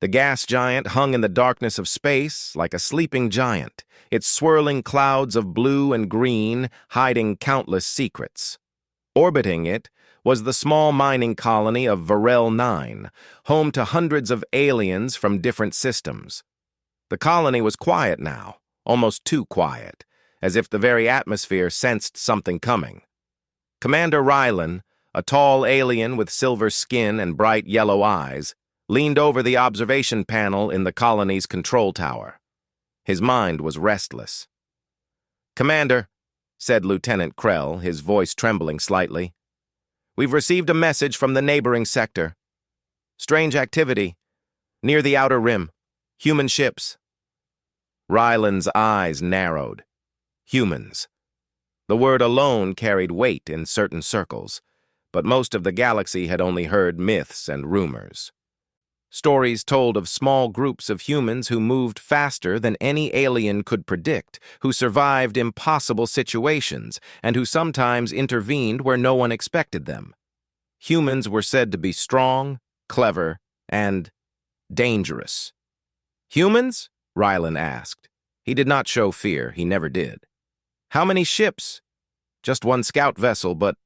The gas giant hung in the darkness of space like a sleeping giant, its swirling clouds of blue and green hiding countless secrets. Orbiting it was the small mining colony of Varel 9, home to hundreds of aliens from different systems. The colony was quiet now, almost too quiet, as if the very atmosphere sensed something coming. Commander Rylan, a tall alien with silver skin and bright yellow eyes, leaned over the observation panel in the colony's control tower. His mind was restless. "Commander," said Lieutenant Krell, his voice trembling slightly, "we've received a message from the neighboring sector. Strange activity. Near the outer rim. Human ships." Ryland's eyes narrowed. Humans. The word alone carried weight in certain circles, but most of the galaxy had only heard myths and rumors. Stories told of small groups of humans who moved faster than any alien could predict, who survived impossible situations, and who sometimes intervened where no one expected them. Humans were said to be strong, clever, and dangerous. "Humans?" Rylan asked. He did not show fear, he never did. "How many ships?" "Just one scout vessel, but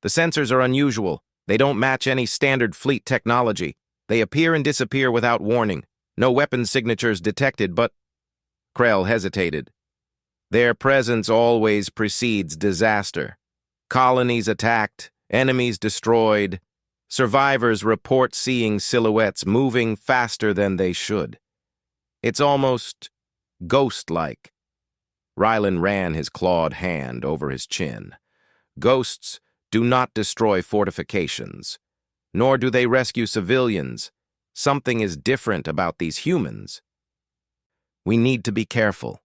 the sensors are unusual. They don't match any standard fleet technology. They appear and disappear without warning. No weapon signatures detected, but—" Krell hesitated. "Their presence always precedes disaster. Colonies attacked, enemies destroyed. Survivors report seeing silhouettes moving faster than they should. It's almost ghost-like." Rylan ran his clawed hand over his chin. "Ghosts do not destroy fortifications, nor do they rescue civilians. Something is different about these humans. We need to be careful."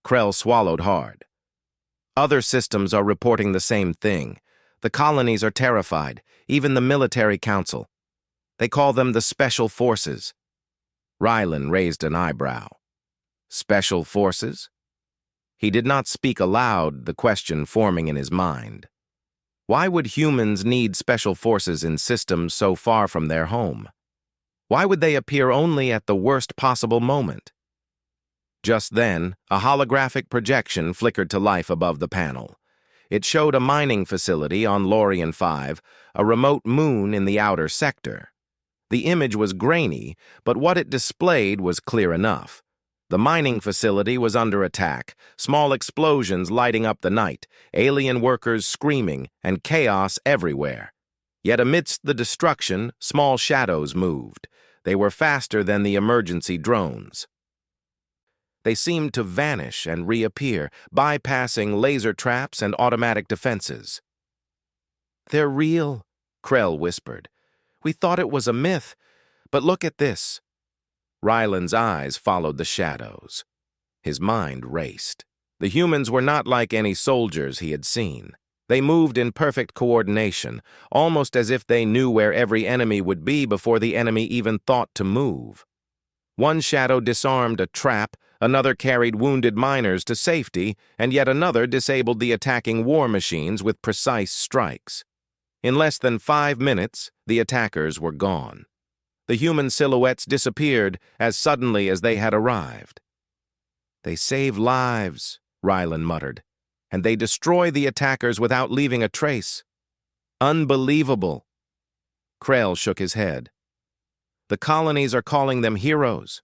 Krell swallowed hard. "Other systems are reporting the same thing. The colonies are terrified, even the military council. They call them the Special Forces." Rylan raised an eyebrow. "Special Forces?" He did not speak aloud, the question forming in his mind. Why would humans need special forces in systems so far from their home? Why would they appear only at the worst possible moment? Just then, a holographic projection flickered to life above the panel. It showed a mining facility on Lorien 5, a remote moon in the outer sector. The image was grainy, but what it displayed was clear enough. The mining facility was under attack, small explosions lighting up the night, alien workers screaming, and chaos everywhere. Yet amidst the destruction, small shadows moved. They were faster than the emergency drones. They seemed to vanish and reappear, bypassing laser traps and automatic defenses. "They're real," Krell whispered. "We thought it was a myth, but look at this." Rylan's eyes followed the shadows. His mind raced. The humans were not like any soldiers he had seen. They moved in perfect coordination, almost as if they knew where every enemy would be before the enemy even thought to move. One shadow disarmed a trap, another carried wounded miners to safety, and yet another disabled the attacking war machines with precise strikes. In less than 5 minutes, the attackers were gone. The human silhouettes disappeared as suddenly as they had arrived. "They save lives," Rylan muttered, "and they destroy the attackers without leaving a trace. Unbelievable." Krell shook his head. "The colonies are calling them heroes,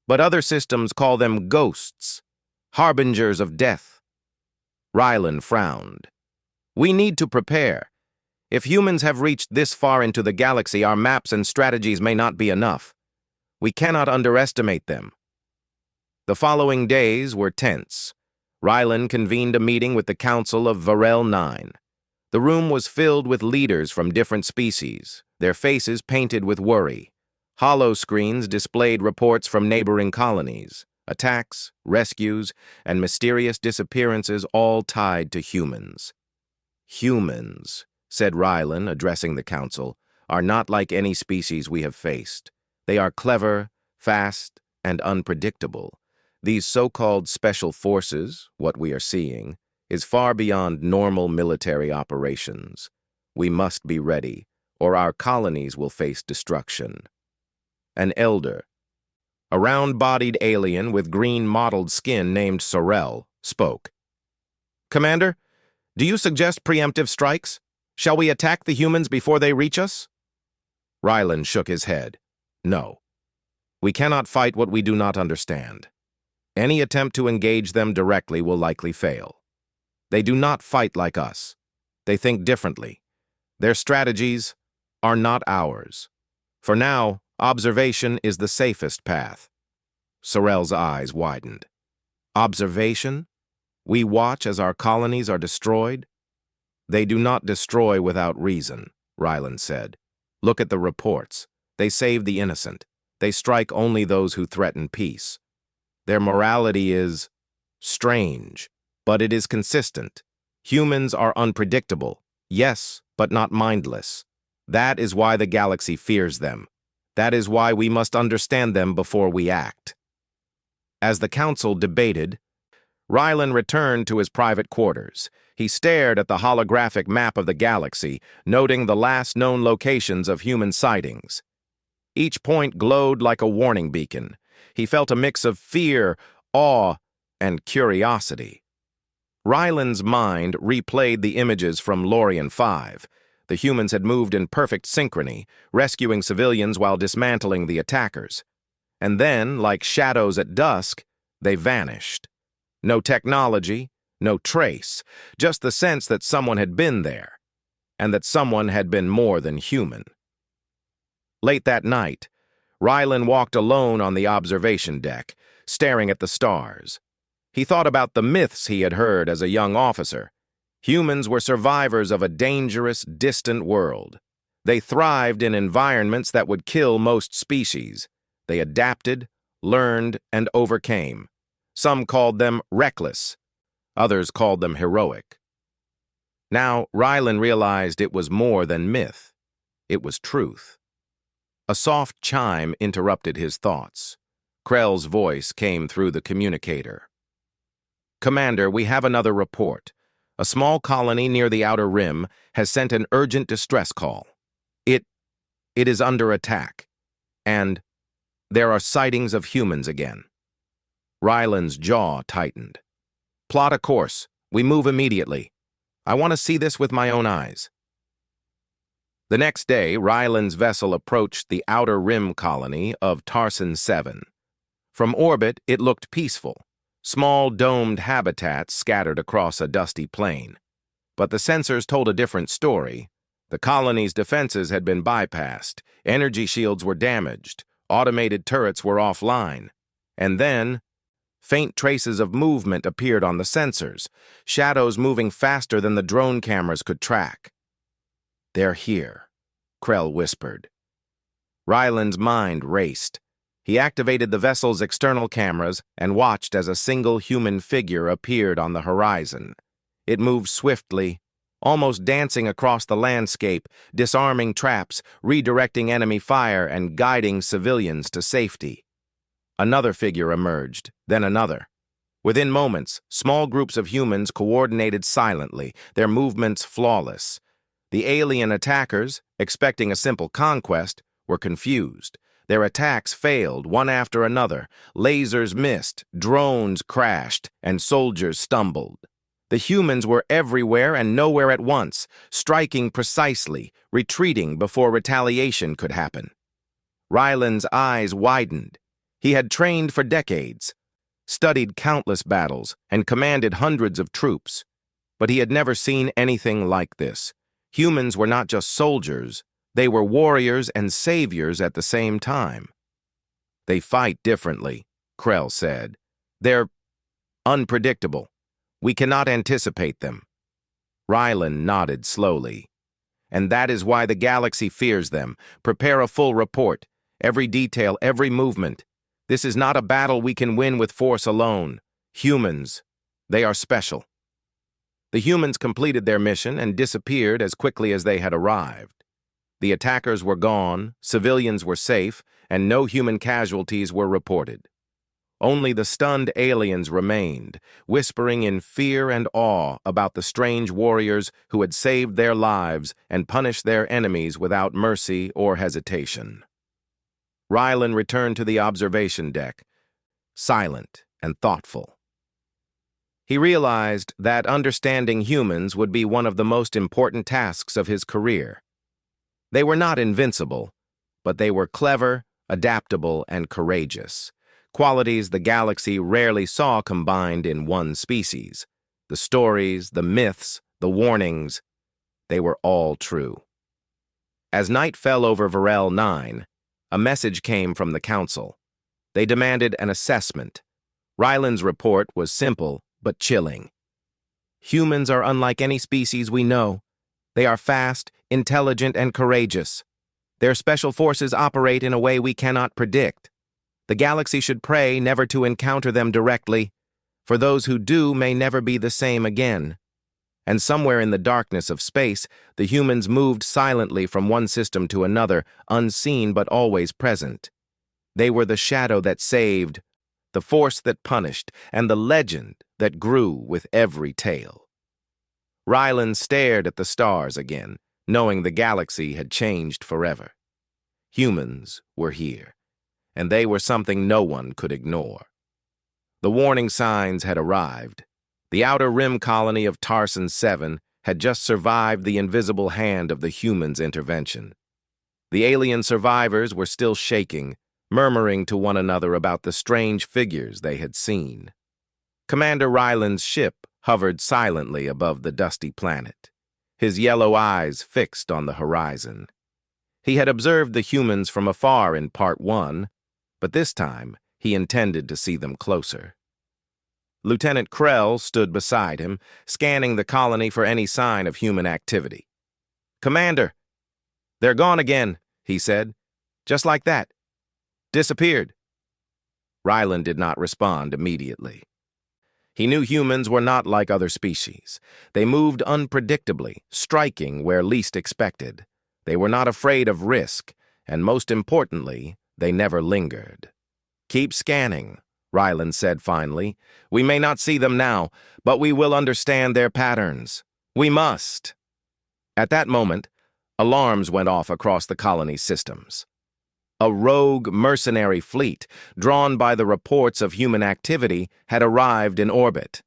but other systems call them ghosts, harbingers of death." Rylan frowned. "We need to prepare. If humans have reached this far into the galaxy, our maps and strategies may not be enough. We cannot underestimate them." The following days were tense. Rylan convened a meeting with the Council of Varel 9. The room was filled with leaders from different species, their faces painted with worry. Hollow screens displayed reports from neighboring colonies, attacks, rescues, and mysterious disappearances all tied to humans. "Humans," said Rylan, addressing the council, "are not like any species we have faced. They are clever, fast, and unpredictable. These so-called special forces, what we are seeing, is far beyond normal military operations. We must be ready, or our colonies will face destruction." an elder. A round-bodied alien with green mottled skin named Sorrel spoke. "Commander, do you suggest preemptive strikes? Shall we attack the humans before they reach us?" Rylan shook his head. "No. We cannot fight what we do not understand. Any attempt to engage them directly will likely fail. They do not fight like us. They think differently. Their strategies are not ours. For now, observation is the safest path." Sorrel's eyes widened. "Observation? We watch as our colonies are destroyed?" "They do not destroy without reason," Rylan said. "Look at the reports. They save the innocent. They strike only those who threaten peace. Their morality is strange, but it is consistent. Humans are unpredictable, yes, but not mindless. That is why the galaxy fears them. That is why we must understand them before we act." As the council debated, Rylan returned to his private quarters. He stared at the holographic map of the galaxy, noting the last known locations of human sightings. Each point glowed like a warning beacon. He felt a mix of fear, awe, and curiosity. Rylan's mind replayed the images from Lorien 5. The humans had moved in perfect synchrony, rescuing civilians while dismantling the attackers. And then, like shadows at dusk, they vanished. No technology, no trace, just the sense that someone had been there, and that someone had been more than human. Late that night, Rylan walked alone on the observation deck, staring at the stars. He thought about the myths he had heard as a young officer. Humans were survivors of a dangerous, distant world. They thrived in environments that would kill most species. They adapted, learned, and overcame. Some called them reckless. Others called them heroic. Now, Rylan realized it was more than myth. It was truth. A soft chime interrupted his thoughts. Krell's voice came through the communicator. "Commander, we have another report. A small colony near the Outer Rim has sent an urgent distress call. It is under attack. And there are sightings of humans again." Rylan's jaw tightened. "Plot a course. We move immediately. I want to see this with my own eyes." The next day, Rylan's vessel approached the Outer Rim colony of Tarson 7. From orbit, it looked peaceful. Small domed habitats scattered across a dusty plain. But the sensors told a different story. The colony's defenses had been bypassed, energy shields were damaged, automated turrets were offline. And then, faint traces of movement appeared on the sensors, shadows moving faster than the drone cameras could track. "They're here," Krell whispered. Rylan's mind raced. He activated the vessel's external cameras and watched as a single human figure appeared on the horizon. It moved swiftly, almost dancing across the landscape, disarming traps, redirecting enemy fire, and guiding civilians to safety. Another figure emerged, then another. Within moments, small groups of humans coordinated silently, their movements flawless. The alien attackers, expecting a simple conquest, were confused. Their attacks failed, one after another. Lasers missed, drones crashed, and soldiers stumbled. The humans were everywhere and nowhere at once, striking precisely, retreating before retaliation could happen. Rylan's eyes widened. He had trained for decades, studied countless battles, and commanded hundreds of troops. But he had never seen anything like this. Humans were not just soldiers. They were warriors and saviors at the same time. "They fight differently," Krell said. "They're unpredictable. We cannot anticipate them." Rylan nodded slowly. "And that is why the galaxy fears them. Prepare a full report. Every detail, every movement. This is not a battle we can win with force alone. Humans, they are special." The humans completed their mission and disappeared as quickly as they had arrived. The attackers were gone, civilians were safe, and no human casualties were reported. Only the stunned aliens remained, whispering in fear and awe about the strange warriors who had saved their lives and punished their enemies without mercy or hesitation. Rylan returned to the observation deck, silent and thoughtful. He realized that understanding humans would be one of the most important tasks of his career. They were not invincible, but they were clever, adaptable, and courageous, qualities the galaxy rarely saw combined in one species. The stories, the myths, the warnings, they were all true. As night fell over Varel 9, a message came from the Council. They demanded an assessment. Ryland's report was simple but chilling. Humans are unlike any species we know. They are fast, intelligent, and courageous. Their special forces operate in a way we cannot predict. The galaxy should pray never to encounter them directly, for those who do may never be the same again. And somewhere in the darkness of space, the humans moved silently from one system to another, unseen but always present. They were the shadow that saved, the force that punished, and the legend that grew with every tale. Ryland stared at the stars again, knowing the galaxy had changed forever. Humans were here, and they were something no one could ignore. The warning signs had arrived. The outer rim colony of Tarson 7 had just survived the invisible hand of the humans' intervention. The alien survivors were still shaking, murmuring to one another about the strange figures they had seen. Commander Ryland's ship hovered silently above the dusty planet, his yellow eyes fixed on the horizon. He had observed the humans from afar in Part 1, but this time he intended to see them closer. Lieutenant Krell stood beside him, scanning the colony for any sign of human activity. "Commander, they're gone again," he said. "Just like that. Disappeared." Ryland did not respond immediately. He knew humans were not like other species. They moved unpredictably, striking where least expected. They were not afraid of risk, and most importantly, they never lingered. "Keep scanning," Ryland said finally. "We may not see them now, but we will understand their patterns. We must." At that moment, alarms went off across the colony's systems. A rogue mercenary fleet, drawn by the reports of human activity, had arrived in orbit.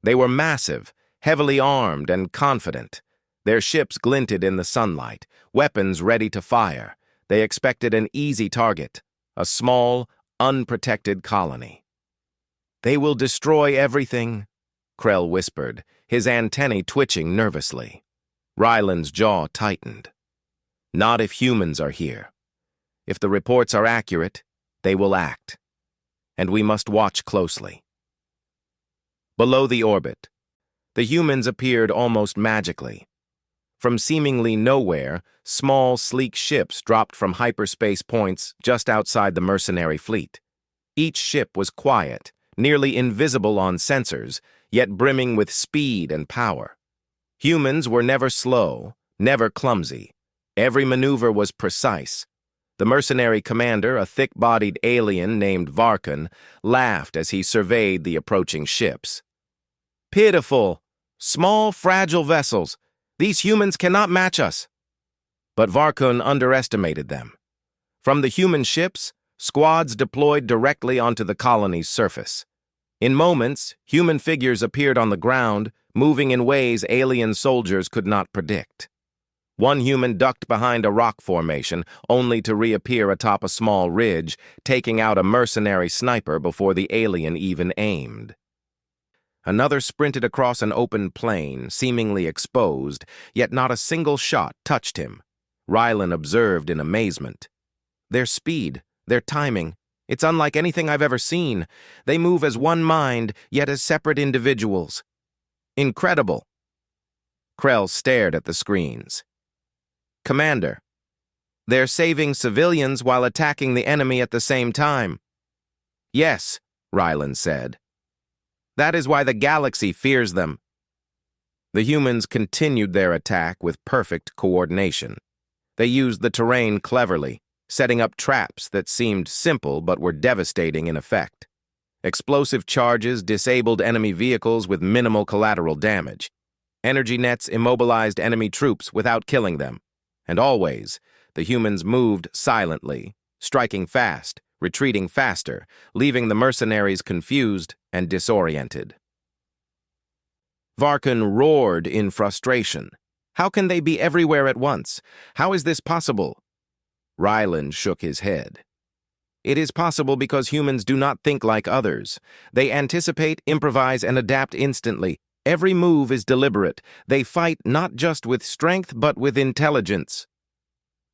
They were massive, heavily armed, and confident. Their ships glinted in the sunlight, weapons ready to fire. They expected an easy target, a small, unprotected colony. "They will destroy everything," Krell whispered, his antennae twitching nervously. Ryland's jaw tightened. "Not if humans are here. If the reports are accurate, they will act. And we must watch closely." Below the orbit, the humans appeared almost magically. From seemingly nowhere, small, sleek ships dropped from hyperspace points just outside the mercenary fleet. Each ship was quiet, nearly invisible on sensors, yet brimming with speed and power. Humans were never slow, never clumsy. Every maneuver was precise. The mercenary commander, a thick-bodied alien named Varkon, laughed as he surveyed the approaching ships. "Pitiful, small, fragile vessels. These humans cannot match us." But Varkon underestimated them. From the human ships, squads deployed directly onto the colony's surface. In moments, human figures appeared on the ground, moving in ways alien soldiers could not predict. One human ducked behind a rock formation, only to reappear atop a small ridge, taking out a mercenary sniper before the alien even aimed. Another sprinted across an open plain, seemingly exposed, yet not a single shot touched him. Ryland observed in amazement. "Their speed, their timing, it's unlike anything I've ever seen. They move as one mind, yet as separate individuals. Incredible." Krell stared at the screens. "Commander, they're saving civilians while attacking the enemy at the same time." "Yes," Ryland said. "That is why the galaxy fears them." The humans continued their attack with perfect coordination. They used the terrain cleverly, setting up traps that seemed simple but were devastating in effect. Explosive charges disabled enemy vehicles with minimal collateral damage. Energy nets immobilized enemy troops without killing them. And always, the humans moved silently, striking fast, retreating faster, leaving the mercenaries confused and disoriented. Varkun roared in frustration. How can they be everywhere at once? How is this possible? Ryland shook his head. It is possible because humans do not think like others. They anticipate, improvise, and adapt instantly. Every move is deliberate. They fight not just with strength, but with intelligence.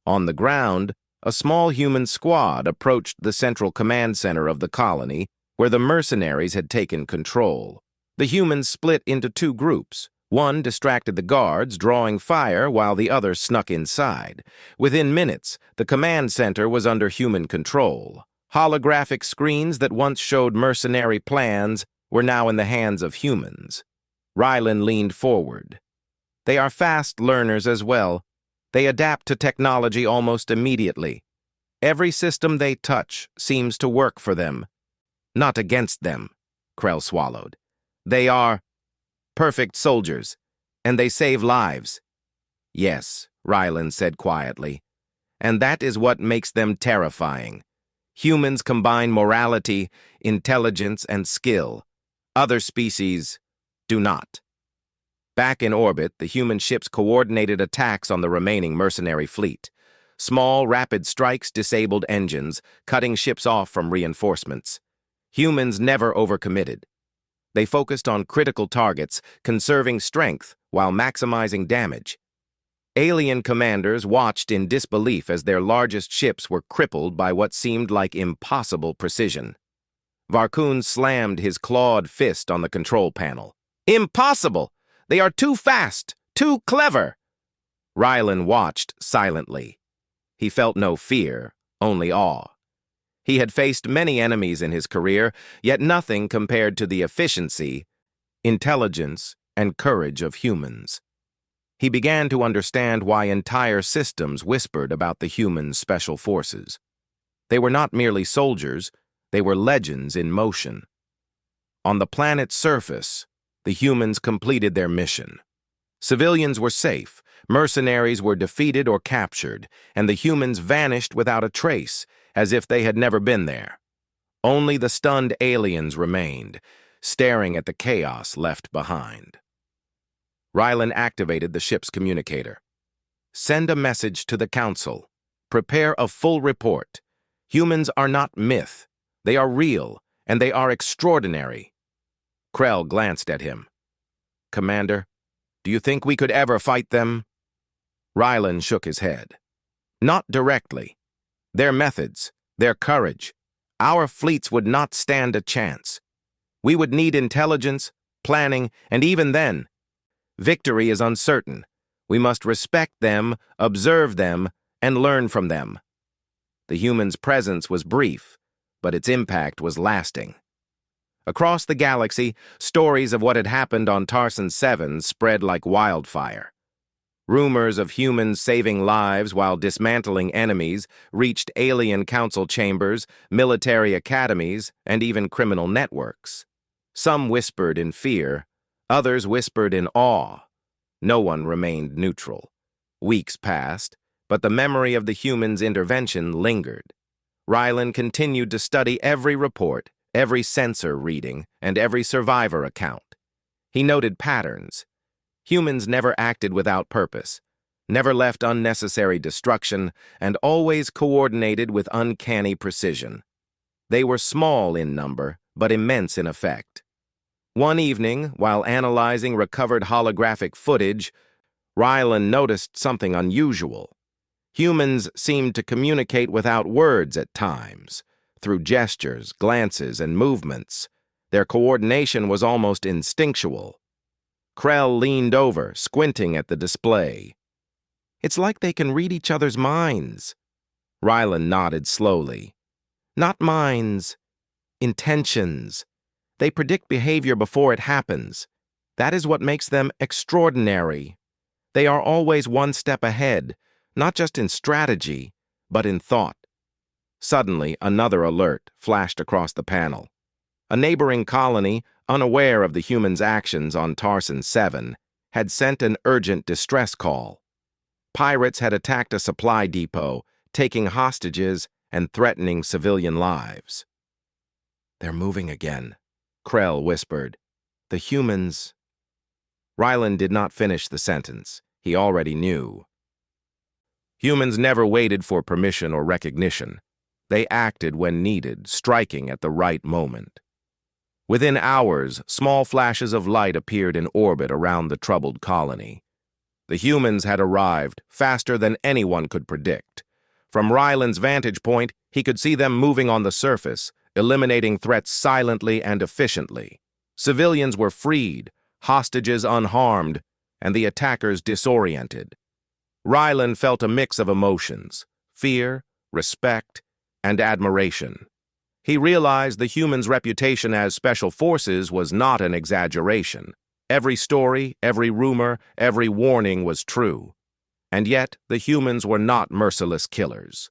On the ground, a small human squad approached the central command center of the colony, where the mercenaries had taken control. The humans split into two groups. One distracted the guards, drawing fire, while the other snuck inside. Within minutes, the command center was under human control. Holographic screens that once showed mercenary plans were now in the hands of humans. Ryland leaned forward. They are fast learners as well. They adapt to technology almost immediately. Every system they touch seems to work for them. Not against them, Krell swallowed. They are perfect soldiers, and they save lives. Yes, Ryland said quietly, and that is what makes them terrifying. Humans combine morality, intelligence, and skill. Other species do not. Back in orbit, the human ships coordinated attacks on the remaining mercenary fleet. Small, rapid strikes disabled engines, cutting ships off from reinforcements. Humans never overcommitted. They focused on critical targets, conserving strength while maximizing damage. Alien commanders watched in disbelief as their largest ships were crippled by what seemed like impossible precision. Varkun slammed his clawed fist on the control panel. Impossible! They are too fast, too clever! Ryland watched silently. He felt no fear, only awe. He had faced many enemies in his career, yet nothing compared to the efficiency, intelligence, and courage of humans. He began to understand why entire systems whispered about the human special forces. They were not merely soldiers, they were legends in motion. On the planet's surface, the humans completed their mission. Civilians were safe, mercenaries were defeated or captured, and the humans vanished without a trace, as if they had never been there. Only the stunned aliens remained, staring at the chaos left behind. Ryland activated the ship's communicator. Send a message to the Council. Prepare a full report. Humans are not myth. They are real, and they are extraordinary. Krell glanced at him. Commander, do you think we could ever fight them? Ryland shook his head. Not directly. Their methods, their courage, our fleets would not stand a chance. We would need intelligence, planning, and even then, victory is uncertain. We must respect them, observe them, and learn from them. The humans' presence was brief, but its impact was lasting. Across the galaxy, stories of what had happened on Tarson 7 spread like wildfire. Rumors of humans saving lives while dismantling enemies reached alien council chambers, military academies, and even criminal networks. Some whispered in fear, others whispered in awe. No one remained neutral. Weeks passed, but the memory of the humans' intervention lingered. Ryland continued to study every report, every sensor reading, and every survivor account. He noted patterns. Humans never acted without purpose, never left unnecessary destruction, and always coordinated with uncanny precision. They were small in number, but immense in effect. One evening, while analyzing recovered holographic footage, Ryland noticed something unusual. Humans seemed to communicate without words at times, through gestures, glances, and movements. Their coordination was almost instinctual. Krell leaned over, squinting at the display. It's like they can read each other's minds. Ryland nodded slowly. Not minds, intentions. They predict behavior before it happens. That is what makes them extraordinary. They are always one step ahead, not just in strategy, but in thought. Suddenly, another alert flashed across the panel. A neighboring colony, unaware of the humans' actions on Tarson 7, had sent an urgent distress call. Pirates had attacked a supply depot, taking hostages and threatening civilian lives. "They're moving again," Krell whispered. "The humans—" Ryland did not finish the sentence. He already knew. Humans never waited for permission or recognition. They acted when needed, striking at the right moment. Within hours, small flashes of light appeared in orbit around the troubled colony. The humans had arrived, faster than anyone could predict. From Ryland's vantage point, he could see them moving on the surface, eliminating threats silently and efficiently. Civilians were freed, hostages unharmed, and the attackers disoriented. Ryland felt a mix of emotions: fear, respect, and admiration. He realized the humans' reputation as special forces was not an exaggeration. Every story, every rumor, every warning was true. And yet, the humans were not merciless killers.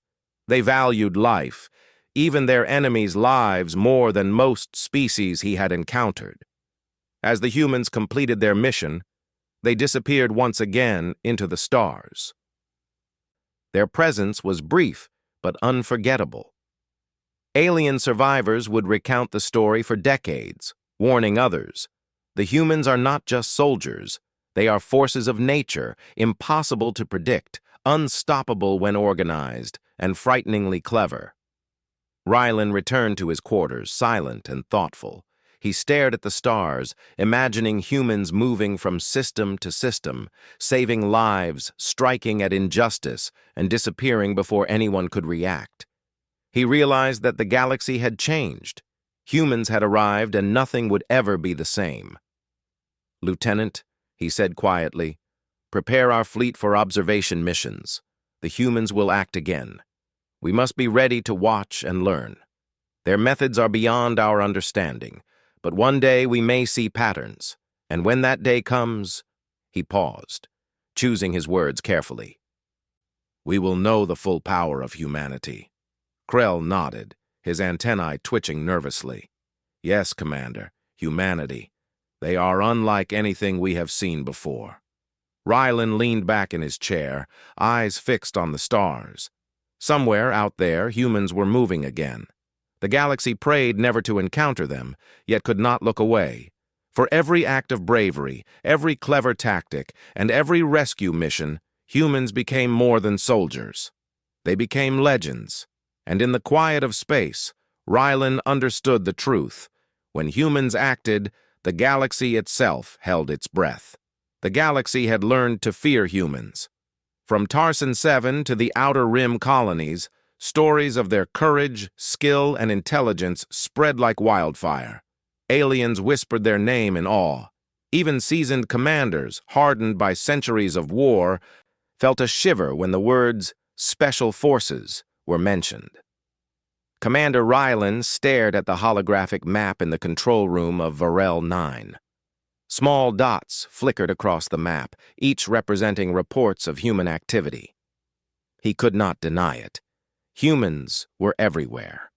They valued life, even their enemies' lives, more than most species he had encountered. As the humans completed their mission, they disappeared once again into the stars. Their presence was brief but unforgettable. Alien survivors would recount the story for decades, warning others. The humans are not just soldiers. They are forces of nature, impossible to predict, unstoppable when organized, and frighteningly clever. Ryland returned to his quarters, silent and thoughtful. He stared at the stars, imagining humans moving from system to system, saving lives, striking at injustice, and disappearing before anyone could react. He realized that the galaxy had changed. Humans had arrived, and nothing would ever be the same. "Lieutenant," he said quietly, "prepare our fleet for observation missions. The humans will act again. We must be ready to watch and learn. Their methods are beyond our understanding, but one day we may see patterns, and when that day comes—" He paused, choosing his words carefully. "We will know the full power of humanity." Krell nodded, his antennae twitching nervously. "Yes, Commander, humanity. They are unlike anything we have seen before." Ryland leaned back in his chair, eyes fixed on the stars. Somewhere out there, humans were moving again. The galaxy prayed never to encounter them, yet could not look away. For every act of bravery, every clever tactic, and every rescue mission, humans became more than soldiers. They became legends. And in the quiet of space, Ryland understood the truth. When humans acted, the galaxy itself held its breath. The galaxy had learned to fear humans. From Tarson 7 to the Outer Rim colonies, stories of their courage, skill, and intelligence spread like wildfire. Aliens whispered their name in awe. Even seasoned commanders, hardened by centuries of war, felt a shiver when the words "Special Forces" were mentioned. Commander Ryland stared at the holographic map in the control room of Varel 9. Small dots flickered across the map, each representing reports of human activity. He could not deny it. Humans were everywhere.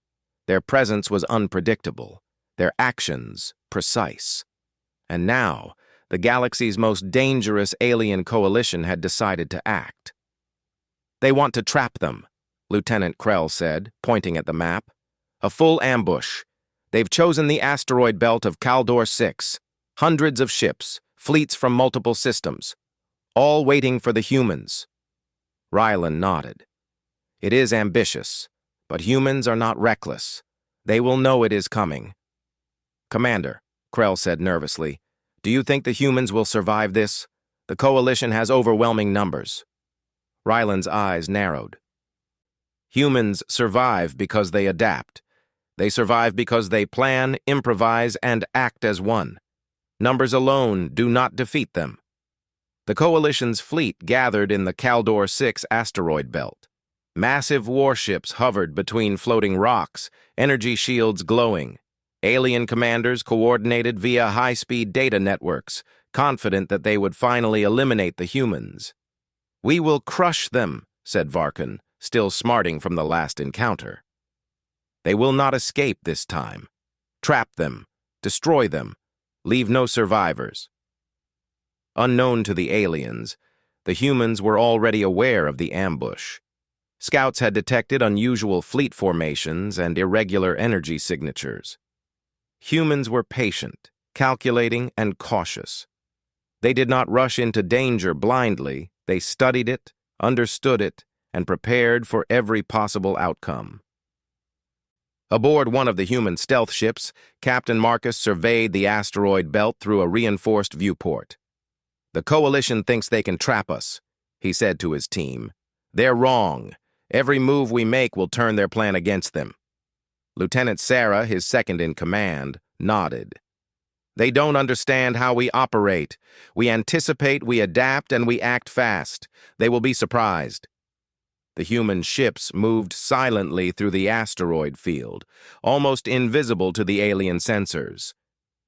Their presence was unpredictable, their actions precise. And now, the galaxy's most dangerous alien coalition had decided to act. "They want to trap them," Lieutenant Krell said, pointing at the map. "A full ambush. They've chosen the asteroid belt of Caldor 6. Hundreds of ships, fleets from multiple systems, all waiting for the humans." Ryland nodded. "It is ambitious, but humans are not reckless. They will know it is coming." "Commander," Krell said nervously, "do you think the humans will survive this? The coalition has overwhelming numbers." Ryland's eyes narrowed. "Humans survive because they adapt. They survive because they plan, improvise, and act as one. Numbers alone do not defeat them." The coalition's fleet gathered in the Caldor 6 asteroid belt. Massive warships hovered between floating rocks, energy shields glowing. Alien commanders coordinated via high-speed data networks, confident that they would finally eliminate the humans. "We will crush them," said Varkan, still smarting from the last encounter. "They will not escape this time. Trap them, destroy them, leave no survivors." Unknown to the aliens, the humans were already aware of the ambush. Scouts had detected unusual fleet formations and irregular energy signatures. Humans were patient, calculating, and cautious. They did not rush into danger blindly. They studied it, understood it, and prepared for every possible outcome. Aboard one of the human stealth ships, Captain Marcus surveyed the asteroid belt through a reinforced viewport. "The Coalition thinks they can trap us," he said to his team. "They're wrong. Every move we make will turn their plan against them." Lieutenant Sarah, his second-in-command, nodded. "They don't understand how we operate. We anticipate, we adapt, and we act fast. They will be surprised." The human ships moved silently through the asteroid field, almost invisible to the alien sensors.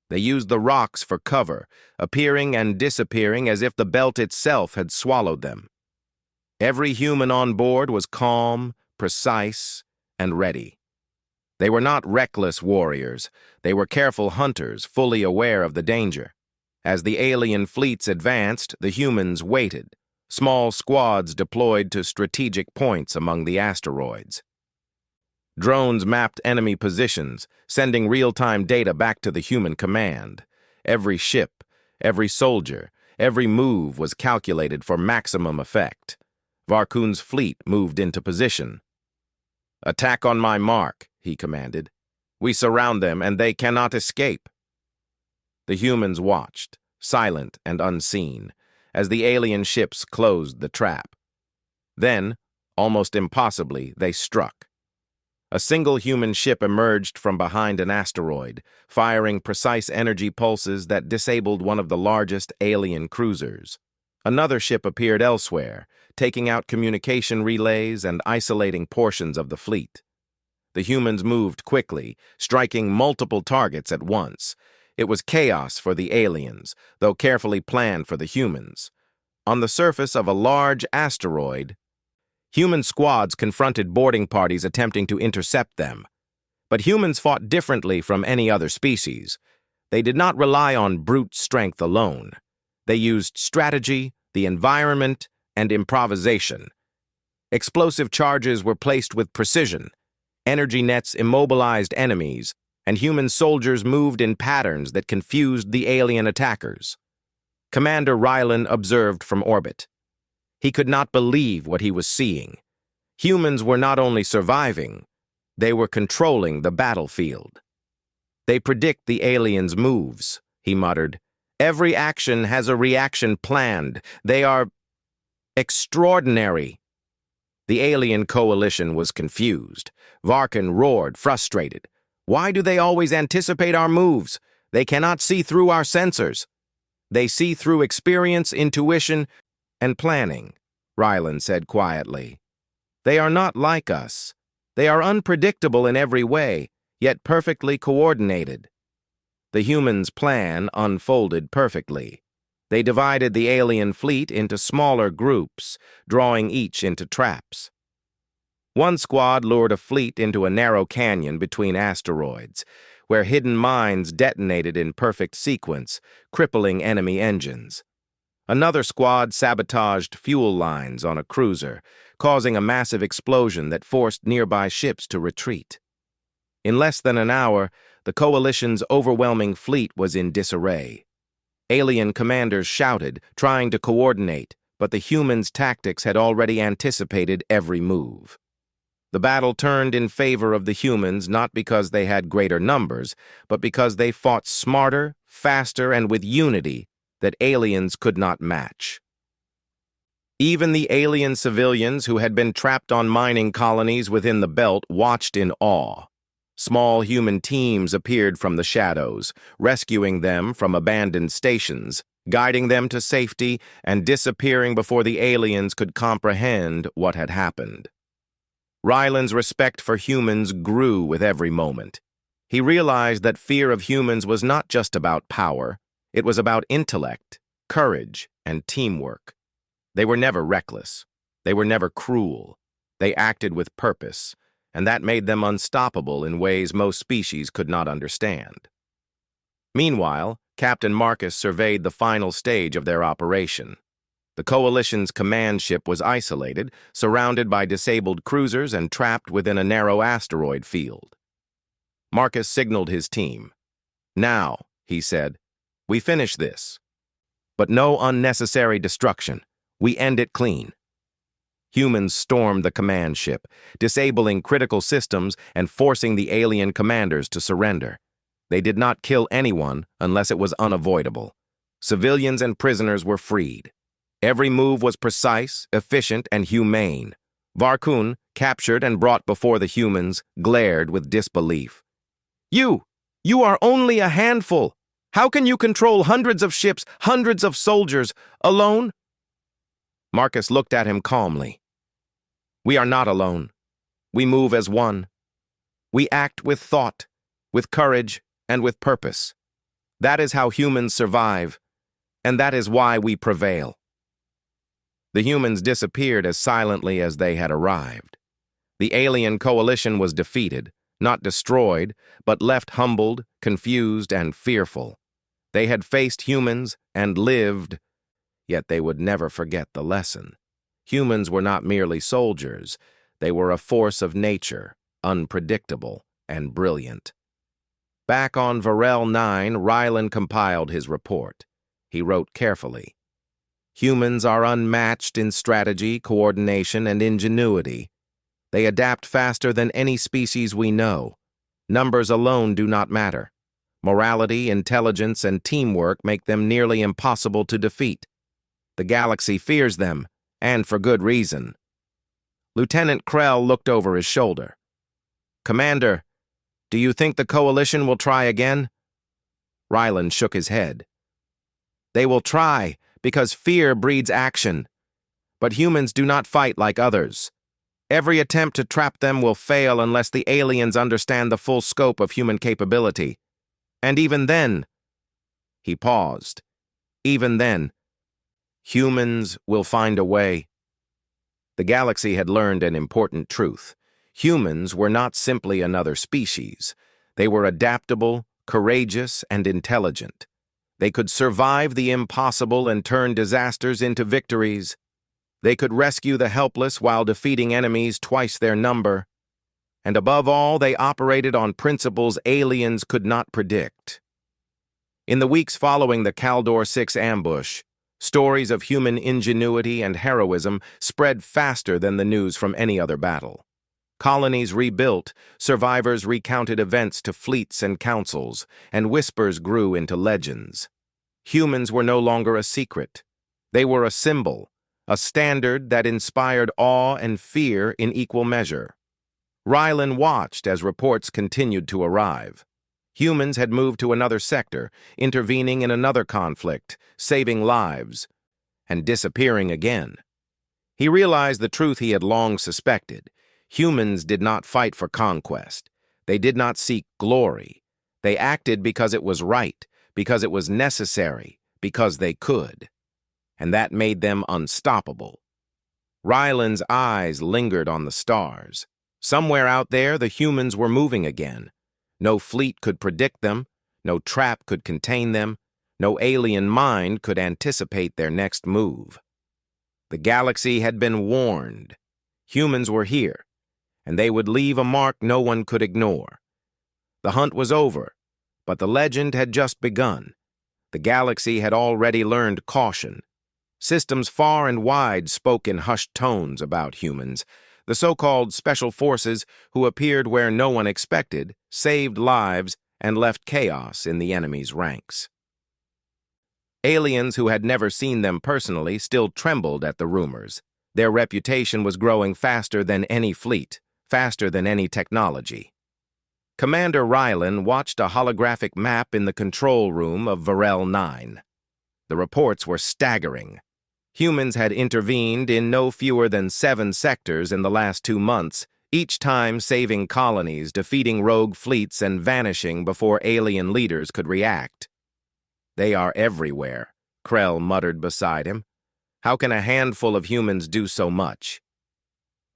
They used the rocks for cover, appearing and disappearing as if the belt itself had swallowed them. Every human on board was calm, precise, and ready. They were not reckless warriors. They were careful hunters, fully aware of the danger. As the alien fleets advanced, the humans waited. Small squads deployed to strategic points among the asteroids. Drones mapped enemy positions, sending real-time data back to the human command. Every ship, every soldier, every move was calculated for maximum effect. Varkun's fleet moved into position. "Attack on my mark," he commanded. "We surround them and they cannot escape." The humans watched, silent and unseen, as the alien ships closed the trap. Then, almost impossibly, they struck. A single human ship emerged from behind an asteroid, firing precise energy pulses that disabled one of the largest alien cruisers. Another ship appeared elsewhere, taking out communication relays and isolating portions of the fleet. The humans moved quickly, striking multiple targets at once. It was chaos for the aliens, though carefully planned for the humans. On the surface of a large asteroid, human squads confronted boarding parties attempting to intercept them. But humans fought differently from any other species. They did not rely on brute strength alone. They used strategy, the environment, and improvisation. Explosive charges were placed with precision. Energy nets immobilized enemies, and human soldiers moved in patterns that confused the alien attackers. Commander Rylan observed from orbit. He could not believe what he was seeing. Humans were not only surviving, they were controlling the battlefield. "They predict the aliens' moves," he muttered. "Every action has a reaction planned. They are extraordinary." The alien coalition was confused. Varkun roared, frustrated. "Why do they always anticipate our moves? They cannot see through our sensors." "They see through experience, intuition, and planning," Rylan said quietly. "They are not like us. They are unpredictable in every way, yet perfectly coordinated." The humans' plan unfolded perfectly. They divided the alien fleet into smaller groups, drawing each into traps. One squad lured a fleet into a narrow canyon between asteroids, where hidden mines detonated in perfect sequence, crippling enemy engines. Another squad sabotaged fuel lines on a cruiser, causing a massive explosion that forced nearby ships to retreat. In less than an hour, the Coalition's overwhelming fleet was in disarray. Alien commanders shouted, trying to coordinate, but the humans' tactics had already anticipated every move. The battle turned in favor of the humans not because they had greater numbers, but because they fought smarter, faster, and with unity that aliens could not match. Even the alien civilians who had been trapped on mining colonies within the belt watched in awe. Small human teams appeared from the shadows, rescuing them from abandoned stations, guiding them to safety, and disappearing before the aliens could comprehend what had happened. Rylan's respect for humans grew with every moment. He realized that fear of humans was not just about power. It was about intellect, courage, and teamwork. They were never reckless. They were never cruel. They acted with purpose, and that made them unstoppable in ways most species could not understand. Meanwhile, Captain Marcus surveyed the final stage of their operation. The Coalition's command ship was isolated, surrounded by disabled cruisers and trapped within a narrow asteroid field. Marcus signaled his team. "Now," he said, "we finish this. But no unnecessary destruction. We end it clean." Humans stormed the command ship, disabling critical systems and forcing the alien commanders to surrender. They did not kill anyone unless it was unavoidable. Civilians and prisoners were freed. Every move was precise, efficient, and humane. Varkun, captured and brought before the humans, glared with disbelief. You are only a handful. How can you control hundreds of ships, hundreds of soldiers, alone?" Marcus looked at him calmly. "We are not alone. We move as one. We act with thought, with courage, and with purpose. That is how humans survive, and that is why we prevail." The humans disappeared as silently as they had arrived. The alien coalition was defeated, not destroyed, but left humbled, confused, and fearful. They had faced humans and lived, yet they would never forget the lesson. Humans were not merely soldiers. They were a force of nature, unpredictable and brilliant. Back on Varel 9, Rylan compiled his report. He wrote carefully. "Humans are unmatched in strategy, coordination, and ingenuity. They adapt faster than any species we know. Numbers alone do not matter. Morality, intelligence, and teamwork make them nearly impossible to defeat. The galaxy fears them, and for good reason." Lieutenant Krell looked over his shoulder. "Commander, do you think the Coalition will try again?" Rylan shook his head. "They will try, because fear breeds action. But humans do not fight like others. Every attempt to trap them will fail unless the aliens understand the full scope of human capability. And even then," he paused, "even then, humans will find a way." The galaxy had learned an important truth. Humans were not simply another species. They were adaptable, courageous, and intelligent. They could survive the impossible and turn disasters into victories. They could rescue the helpless while defeating enemies twice their number. And above all, they operated on principles aliens could not predict. In the weeks following the Caldor 6 ambush, stories of human ingenuity and heroism spread faster than the news from any other battle. Colonies rebuilt, survivors recounted events to fleets and councils, and whispers grew into legends. Humans were no longer a secret. They were a symbol, a standard that inspired awe and fear in equal measure. Rylan watched as reports continued to arrive. Humans had moved to another sector, intervening in another conflict, saving lives, and disappearing again. He realized the truth he had long suspected. Humans did not fight for conquest. They did not seek glory. They acted because it was right, because it was necessary, because they could. And that made them unstoppable. Rylan's eyes lingered on the stars. Somewhere out there, the humans were moving again. No fleet could predict them. No trap could contain them. No alien mind could anticipate their next move. The galaxy had been warned. Humans were here, and they would leave a mark no one could ignore. The hunt was over, but the legend had just begun. The galaxy had already learned caution. Systems far and wide spoke in hushed tones about humans. The so-called special forces, who appeared where no one expected, saved lives and left chaos in the enemy's ranks. Aliens who had never seen them personally still trembled at the rumors. Their reputation was growing faster than any fleet, faster than any technology. Commander Rylan watched a holographic map in the control room of Varel 9. The reports were staggering. Humans had intervened in no fewer than 7 sectors in the last 2 months, each time saving colonies, defeating rogue fleets, and vanishing before alien leaders could react. "They are everywhere," Krell muttered beside him. "How can a handful of humans do so much?"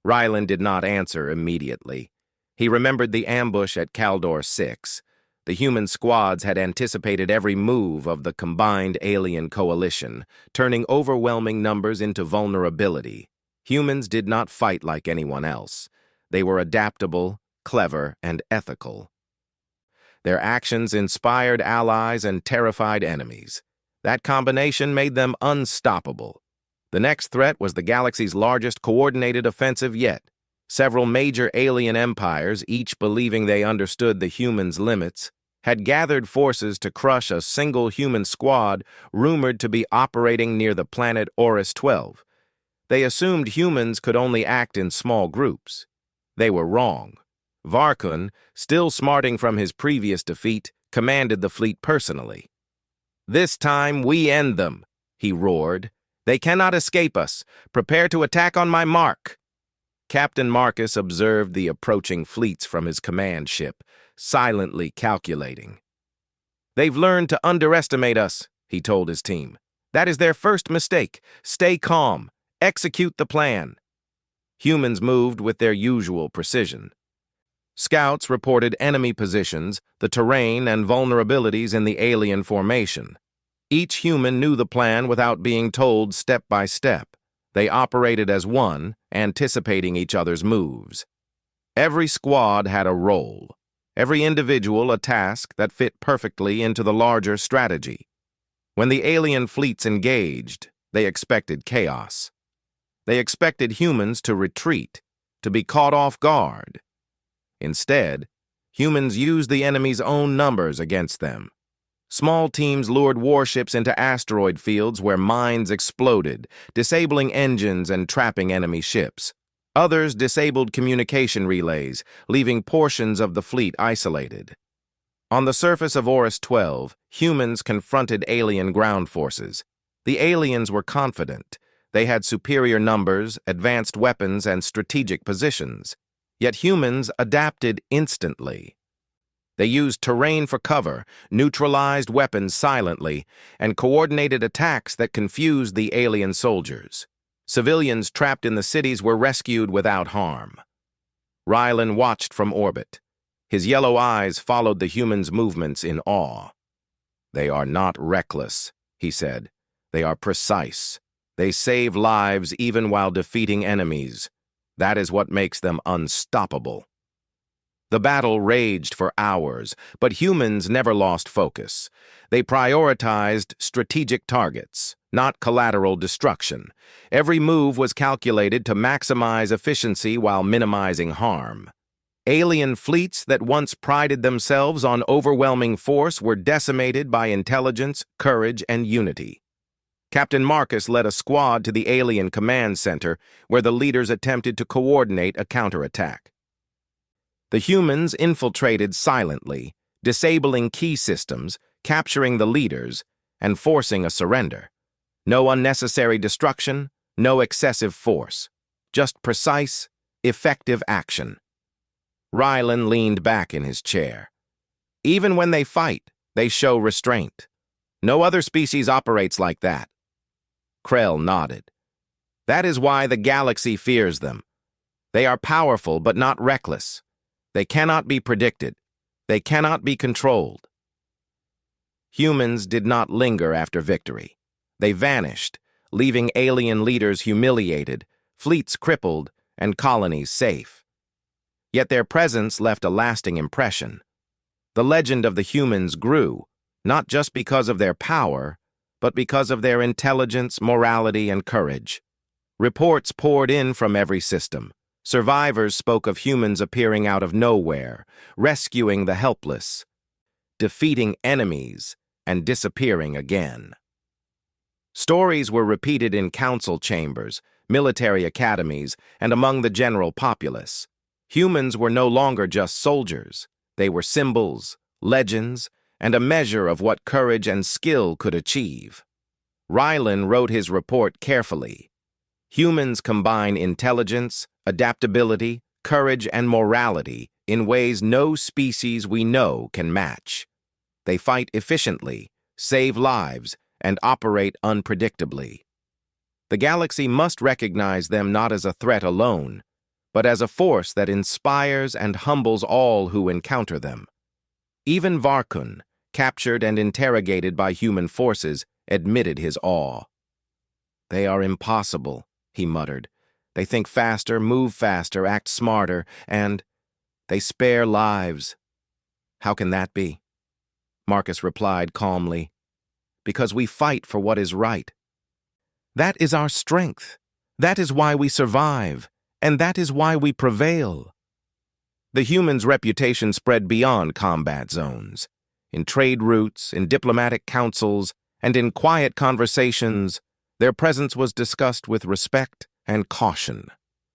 Rylan did not answer immediately. He remembered the ambush at Caldor 6. The human squads had anticipated every move of the combined alien coalition, turning overwhelming numbers into vulnerability. Humans did not fight like anyone else. They were adaptable, clever, and ethical. Their actions inspired allies and terrified enemies. That combination made them unstoppable. The next threat was the galaxy's largest coordinated offensive yet. Several major alien empires, each believing they understood the humans' limits, had gathered forces to crush a single human squad rumored to be operating near the planet Orcs 12. They assumed humans could only act in small groups. They were wrong. Varkun, still smarting from his previous defeat, commanded the fleet personally. "This time we end them," he roared. "They cannot escape us. Prepare to attack on my mark." Captain Marcus observed the approaching fleets from his command ship, silently calculating. "They've learned to underestimate us," he told his team. "That is their first mistake. Stay calm. Execute the plan." Humans moved with their usual precision. Scouts reported enemy positions, the terrain, and vulnerabilities in the alien formation. Each human knew the plan without being told step by step. They operated as one, anticipating each other's moves. Every squad had a role. Every individual a task that fit perfectly into the larger strategy. When the alien fleets engaged, they expected chaos. They expected humans to retreat, to be caught off guard. Instead, humans used the enemy's own numbers against them. Small teams lured warships into asteroid fields where mines exploded, disabling engines and trapping enemy ships. Others disabled communication relays, leaving portions of the fleet isolated. On the surface of Orcs 12, humans confronted alien ground forces. The aliens were confident. They had superior numbers, advanced weapons, and strategic positions. Yet humans adapted instantly. They used terrain for cover, neutralized weapons silently, and coordinated attacks that confused the alien soldiers. Civilians trapped in the cities were rescued without harm. Rylan watched from orbit. His yellow eyes followed the humans' movements in awe. "They are not reckless," he said. "They are precise. They save lives even while defeating enemies. That is what makes them unstoppable." The battle raged for hours, but humans never lost focus. They prioritized strategic targets, not collateral destruction. Every move was calculated to maximize efficiency while minimizing harm. Alien fleets that once prided themselves on overwhelming force were decimated by intelligence, courage, and unity. Captain Marcus led a squad to the alien command center, where the leaders attempted to coordinate a counterattack. The humans infiltrated silently, disabling key systems, capturing the leaders, and forcing a surrender. No unnecessary destruction, no excessive force. Just precise, effective action. Rylan leaned back in his chair. Even when they fight, they show restraint. No other species operates like that. Krell nodded. "That is why the galaxy fears them. They are powerful but not reckless. They cannot be predicted. They cannot be controlled." Humans did not linger after victory. They vanished, leaving alien leaders humiliated, fleets crippled, and colonies safe. Yet their presence left a lasting impression. The legend of the humans grew, not just because of their power, but because of their intelligence, morality, and courage. Reports poured in from every system. Survivors spoke of humans appearing out of nowhere, rescuing the helpless, defeating enemies, and disappearing again. Stories were repeated in council chambers, military academies, and among the general populace. Humans were no longer just soldiers. They were symbols, legends, and a measure of what courage and skill could achieve. Rylan wrote his report carefully. Humans combine intelligence, adaptability, courage, and morality in ways no species we know can match. They fight efficiently, save lives, and operate unpredictably. The galaxy must recognize them not as a threat alone, but as a force that inspires and humbles all who encounter them. Even Varkun, captured and interrogated by human forces, admitted his awe. "They are impossible," he muttered. "They think faster, move faster, act smarter, and they spare lives." "How can that be?" Marcus replied calmly. "Because we fight for what is right. That is our strength. That is why we survive, and that is why we prevail." The humans' reputation spread beyond combat zones. In trade routes, in diplomatic councils, and in quiet conversations, their presence was discussed with respect and caution.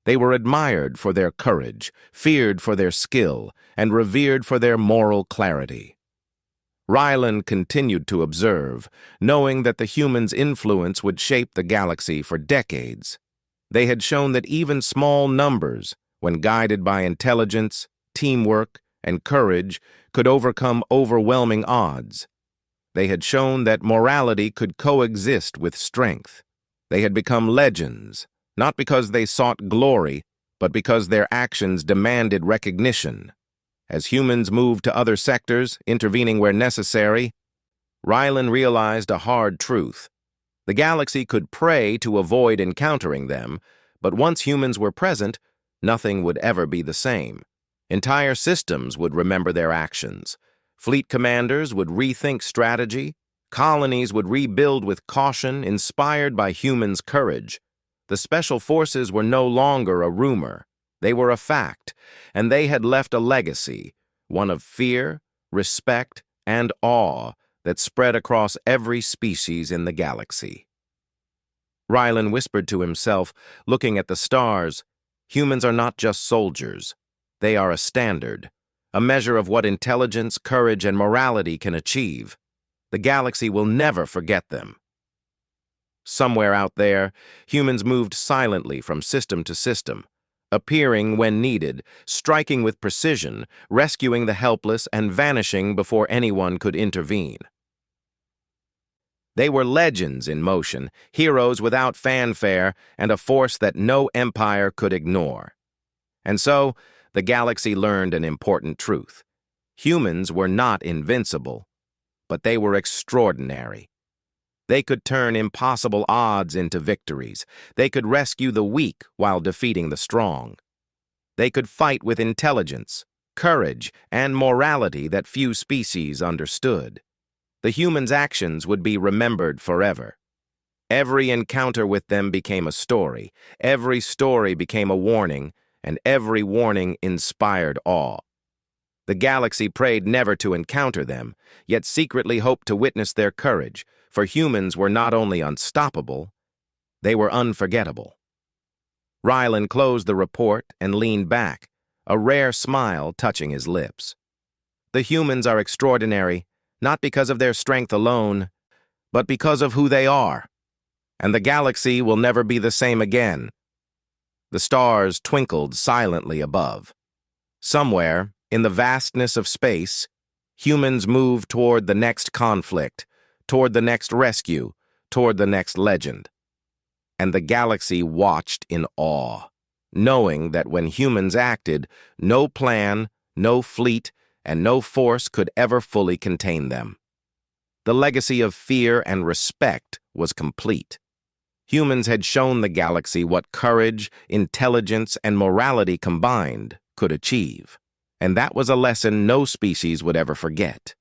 They were admired for their courage, feared for their skill, and revered for their moral clarity. Ryland continued to observe, knowing that the humans' influence would shape the galaxy for decades. They had shown that even small numbers, when guided by intelligence, teamwork, and courage, could overcome overwhelming odds. They had shown that morality could coexist with strength. They had become legends, not because they sought glory, but because their actions demanded recognition. As humans moved to other sectors, intervening where necessary, Ryland realized a hard truth. The galaxy could pray to avoid encountering them, but once humans were present, nothing would ever be the same. Entire systems would remember their actions. Fleet commanders would rethink strategy. Colonies would rebuild with caution, inspired by humans' courage. The special forces were no longer a rumor. They were a fact, and they had left a legacy, one of fear, respect, and awe that spread across every species in the galaxy. Ryland whispered to himself, looking at the stars, "Humans are not just soldiers. They are a standard, a measure of what intelligence, courage, and morality can achieve. The galaxy will never forget them." Somewhere out there, humans moved silently from system to system, appearing when needed, striking with precision, rescuing the helpless, and vanishing before anyone could intervene. They were legends in motion, heroes without fanfare, and a force that no empire could ignore. And so, the galaxy learned an important truth. Humans were not invincible, but they were extraordinary. They could turn impossible odds into victories. They could rescue the weak while defeating the strong. They could fight with intelligence, courage, and morality that few species understood. The humans' actions would be remembered forever. Every encounter with them became a story. Every story became a warning, and every warning inspired awe. The galaxy prayed never to encounter them, yet secretly hoped to witness their courage, for humans were not only unstoppable, they were unforgettable. Ryland closed the report and leaned back, a rare smile touching his lips. The humans are extraordinary, not because of their strength alone, but because of who they are. And the galaxy will never be the same again. The stars twinkled silently above. Somewhere, in the vastness of space, humans moved toward the next conflict, toward the next rescue, toward the next legend. And the galaxy watched in awe, knowing that when humans acted, no plan, no fleet, and no force could ever fully contain them. The legacy of fear and respect was complete. Humans had shown the galaxy what courage, intelligence, and morality combined could achieve. And that was a lesson no species would ever forget.